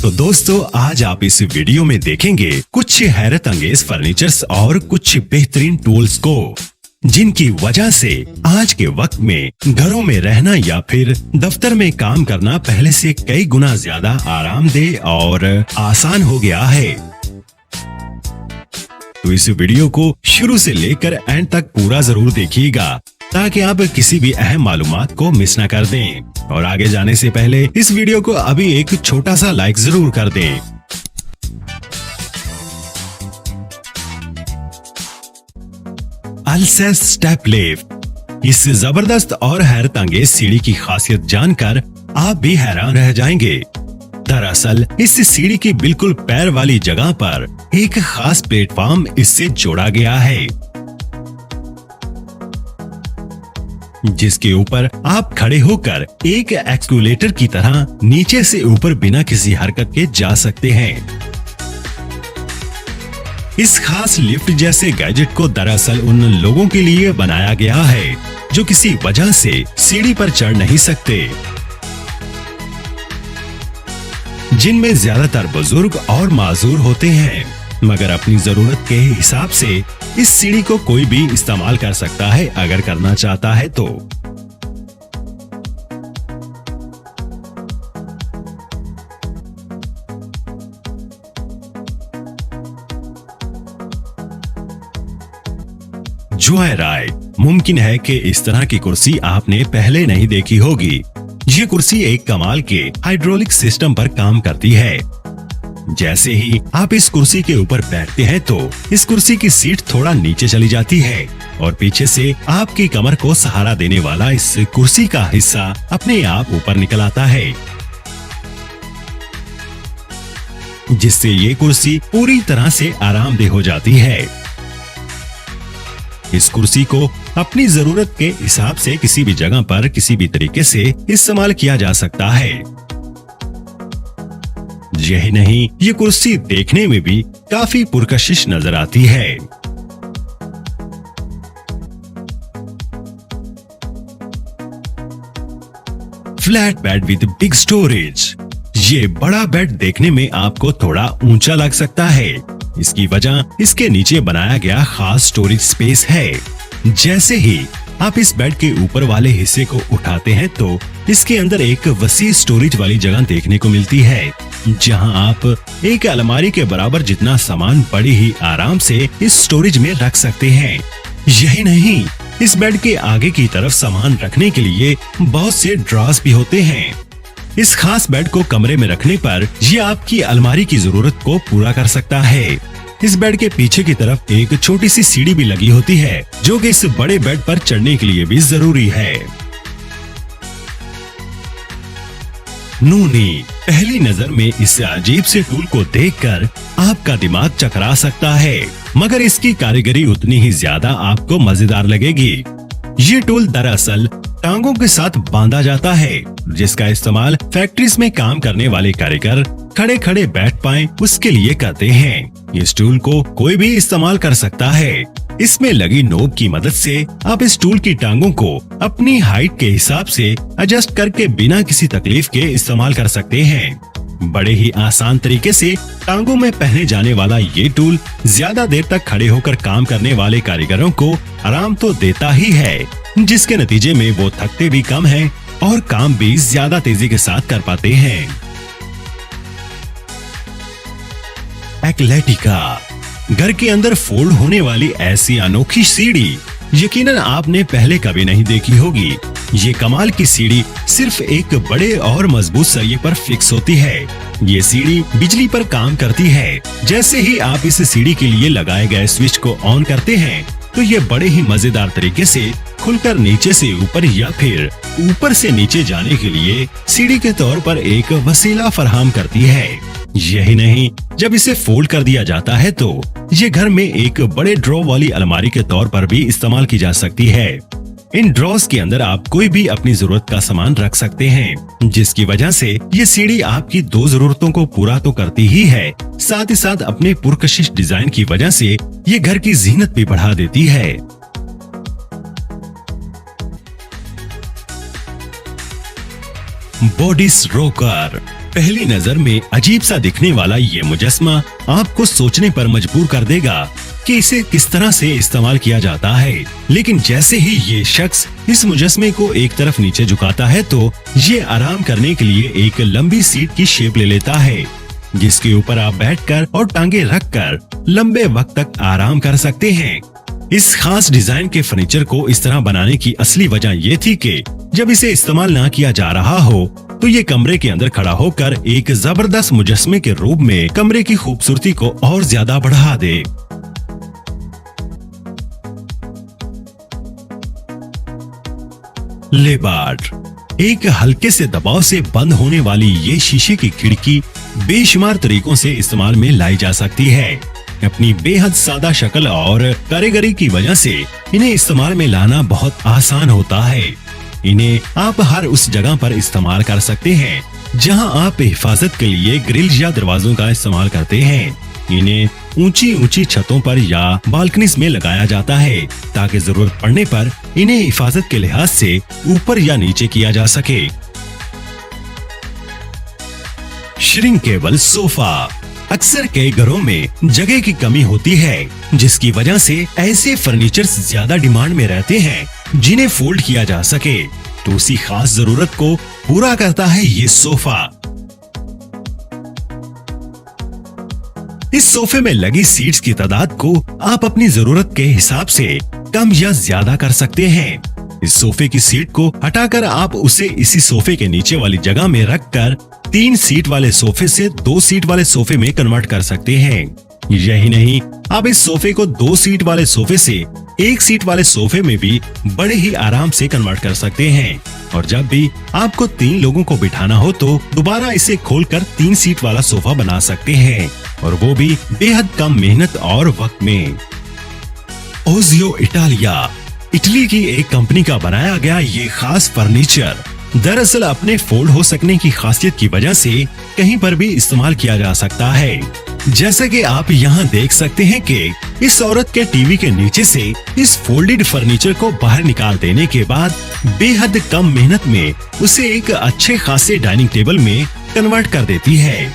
तो दोस्तों आज आप इस वीडियो में देखेंगे कुछ हैरत अंगेज फर्नीचर्स और कुछ बेहतरीन टूल्स को जिनकी वजह से आज के वक्त में घरों में रहना या फिर दफ्तर में काम करना पहले से कई गुना ज्यादा आरामदेह और आसान हो गया है। तो इस वीडियो को शुरू से लेकर एंड तक पूरा जरूर देखिएगा ताकि आप किसी भी अहम मालूमात को मिस न कर दें। और आगे जाने से पहले इस वीडियो को अभी एक छोटा सा लाइक जरूर कर दें। अल्सेस स्टेप लिफ्ट, इस जबरदस्त और हैरत अंगेज सीढ़ी की खासियत जानकर आप भी हैरान रह जाएंगे। दरअसल इस सीढ़ी की बिल्कुल पैर वाली जगह पर एक खास प्लेटफॉर्म इससे जोड़ा गया है जिसके ऊपर आप खड़े होकर एक एक्सकूलेटर की तरह नीचे से ऊपर बिना किसी हरकत के जा सकते हैं। इस खास लिफ्ट जैसे गैजेट को दरअसल उन लोगों के लिए बनाया गया है जो किसी वजह से सीढ़ी पर चढ़ नहीं सकते, जिनमें ज्यादातर बुजुर्ग और माजूर होते हैं। मगर अपनी जरूरत के हिसाब से इस सीढ़ी को कोई भी इस्तेमाल कर सकता है अगर करना चाहता है तो। जॉय राइड, मुमकिन है कि इस तरह की कुर्सी आपने पहले नहीं देखी होगी। ये कुर्सी एक कमाल के हाइड्रोलिक सिस्टम पर काम करती है। जैसे ही आप इस कुर्सी के ऊपर बैठते हैं तो इस कुर्सी की सीट थोड़ा नीचे चली जाती है और पीछे से आपकी कमर को सहारा देने वाला इस कुर्सी का हिस्सा अपने आप ऊपर निकल आता है, जिससे ये कुर्सी पूरी तरह से आरामदेह हो जाती है। इस कुर्सी को अपनी जरूरत के हिसाब से किसी भी जगह पर किसी भी तरीके से इस्तेमाल किया जा सकता है। यही नहीं, ये कुर्सी देखने में भी काफी पुरकशिश नजर आती है। Flat bed with big storage, ये बड़ा बेड देखने में आपको थोड़ा ऊंचा लग सकता है। इसकी वजह इसके नीचे बनाया गया खास स्टोरेज स्पेस है। जैसे ही आप इस बेड के ऊपर वाले हिस्से को उठाते हैं तो इसके अंदर एक वसी स्टोरेज वाली जगह देखने को मिलती है, जहां आप एक अलमारी के बराबर जितना सामान बड़ी ही आराम से इस स्टोरेज में रख सकते हैं। यही नहीं, इस बेड के आगे की तरफ सामान रखने के लिए बहुत से ड्रॉर्स भी होते हैं। इस खास बेड को कमरे में रखने पर ये आपकी अलमारी की जरूरत को पूरा कर सकता है। इस बेड के पीछे की तरफ एक छोटी सी सीढ़ी भी लगी होती है जो कि इस बड़े बेड पर चढ़ने के लिए भी जरूरी है। नूनी, पहली नजर में इस अजीब से टूल को देखकर आपका दिमाग चकरा सकता है, मगर इसकी कारीगरी उतनी ही ज्यादा आपको मजेदार लगेगी। ये टूल दरअसल टांगों के साथ बांधा जाता है, जिसका इस्तेमाल फैक्ट्रीज में काम करने वाले कारीगर खड़े खड़े बैठ पाएं उसके लिए करते हैं। इस टूल को कोई भी इस्तेमाल कर सकता है। इसमें लगी नोब की मदद से आप इस टूल की टांगों को अपनी हाइट के हिसाब से एडजस्ट करके बिना किसी तकलीफ के इस्तेमाल कर सकते हैं। बड़े ही आसान तरीके से टांगों में पहने जाने वाला ये टूल ज्यादा देर तक खड़े होकर काम करने वाले कारीगरों को आराम तो देता ही है, जिसके नतीजे में वो थकते भी कम हैं और काम भी ज्यादा तेजी के साथ कर पाते हैं। एक्लेटिका, घर के अंदर फोल्ड होने वाली ऐसी अनोखी सीढ़ी यकीनन आपने पहले कभी नहीं देखी होगी। ये कमाल की सीढ़ी सिर्फ एक बड़े और मजबूत सरिये पर फिक्स होती है। ये सीढ़ी बिजली पर काम करती है। जैसे ही आप इस सीढ़ी के लिए लगाए गए स्विच को ऑन करते हैं तो ये बड़े ही मजेदार तरीके से खुलकर नीचे से ऊपर या फिर ऊपर से नीचे जाने के लिए सीढ़ी के तौर पर एक वसीला फराहम करती है। यही नहीं, जब इसे फोल्ड कर दिया जाता है तो ये घर में एक बड़े ड्रॉ वाली अलमारी के तौर पर भी इस्तेमाल की जा सकती है। इन ड्रॉज के अंदर आप कोई भी अपनी जरूरत का सामान रख सकते हैं, जिसकी वजह से ये सीढ़ी आपकी दो जरूरतों को पूरा तो करती ही है, साथ ही साथ अपने पुरकशिश डिजाइन की वजह से ये घर की जीनत भी बढ़ा देती है। बॉडी रोकर, पहली नजर में अजीब सा दिखने वाला ये मुजस्मा आपको सोचने पर मजबूर कर देगा कि इसे किस तरह से इस्तेमाल किया जाता है। लेकिन जैसे ही ये शख्स इस मुजस्मे को एक तरफ नीचे झुकाता है तो ये आराम करने के लिए एक लंबी सीट की शेप ले लेता है, जिसके ऊपर आप बैठकर और टांगे रखकर लंबे वक्त तक आराम कर सकते हैं। इस खास डिजाइन के फर्नीचर को इस तरह बनाने की असली वजह ये थी कि जब इसे इस्तेमाल ना किया जा रहा हो तो ये कमरे के अंदर खड़ा होकर एक जबरदस्त मुजस्मे के रूप में कमरे की खूबसूरती को और ज्यादा बढ़ा दे। लेबार्ड एक हल्के से दबाव से बंद होने वाली ये शीशे की खिड़की बेशुमार तरीकों से इस्तेमाल में लाई जा सकती है। अपनी बेहद सादा शक्ल और कारीगरी की वजह से इन्हें इस्तेमाल में लाना बहुत आसान होता है। इन्हें आप हर उस जगह पर इस्तेमाल कर सकते हैं जहां आप हिफाजत के लिए ग्रिल या दरवाजों का इस्तेमाल करते हैं। इन्हें ऊंची ऊंची छतों पर या बालकनीज में लगाया जाता है ताकि जरूरत पड़ने पर इन्हें हिफाजत के लिहाज से ऊपर या नीचे किया जा सके। श्रिंकेबल सोफा अक्सर कई घरों में जगह की कमी होती है, जिसकी वजह से ऐसे फर्नीचर ज्यादा डिमांड में रहते हैं जिन्हें फोल्ड किया जा सके। तो उसी खास जरूरत को पूरा करता है ये सोफा। इस सोफे में लगी सीट्स की तादाद को आप अपनी जरूरत के हिसाब से कम या ज्यादा कर सकते हैं। इस सोफे की सीट को हटाकर आप उसे इसी सोफे के नीचे वाली जगह में रखकर 3 सीट वाले सोफे से 2 सीट वाले सोफे में कन्वर्ट कर सकते हैं। यही नहीं, आप इस सोफे को 2 सीट वाले सोफे से 1 सीट वाले सोफे में भी बड़े ही आराम से कन्वर्ट कर सकते हैं। और जब भी आपको 3 लोगों को बिठाना हो तो दोबारा इसे खोलकर 3 सीट वाला सोफा बना सकते हैं, और वो भी बेहद कम मेहनत और वक्त में। ओजियो इटालिया इटली की एक कंपनी का बनाया गया ये खास फर्नीचर दरअसल अपने फोल्ड हो सकने की खासियत की वजह से कहीं पर भी इस्तेमाल किया जा सकता है। जैसा कि आप यहाँ देख सकते हैं कि इस औरत के टीवी के नीचे से इस फोल्डेड फर्नीचर को बाहर निकाल देने के बाद बेहद कम मेहनत में उसे एक अच्छे खासे डाइनिंग टेबल में कन्वर्ट कर देती है।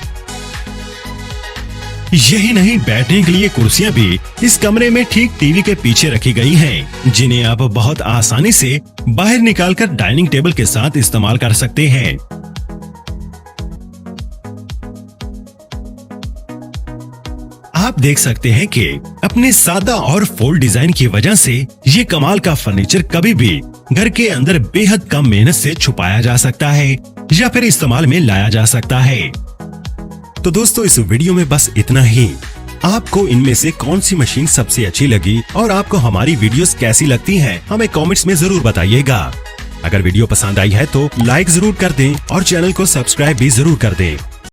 यही नहीं, बैठने के लिए कुर्सियां भी इस कमरे में ठीक टीवी के पीछे रखी गई हैं, जिन्हें आप बहुत आसानी से बाहर निकालकर डाइनिंग टेबल के साथ इस्तेमाल कर सकते हैं। आप देख सकते हैं कि अपने सादा और फोल्ड डिजाइन की वजह से ये कमाल का फर्नीचर कभी भी घर के अंदर बेहद कम मेहनत से छुपाया जा सकता है या फिर इस्तेमाल में लाया जा सकता है। तो दोस्तों, इस वीडियो में बस इतना ही। आपको इनमें से कौन सी मशीन सबसे अच्छी लगी और आपको हमारी वीडियोस कैसी लगती हैं, हमें कमेंट्स में जरूर बताइएगा। अगर वीडियो पसंद आई है तो लाइक जरूर कर दें और चैनल को सब्सक्राइब भी जरूर कर दें।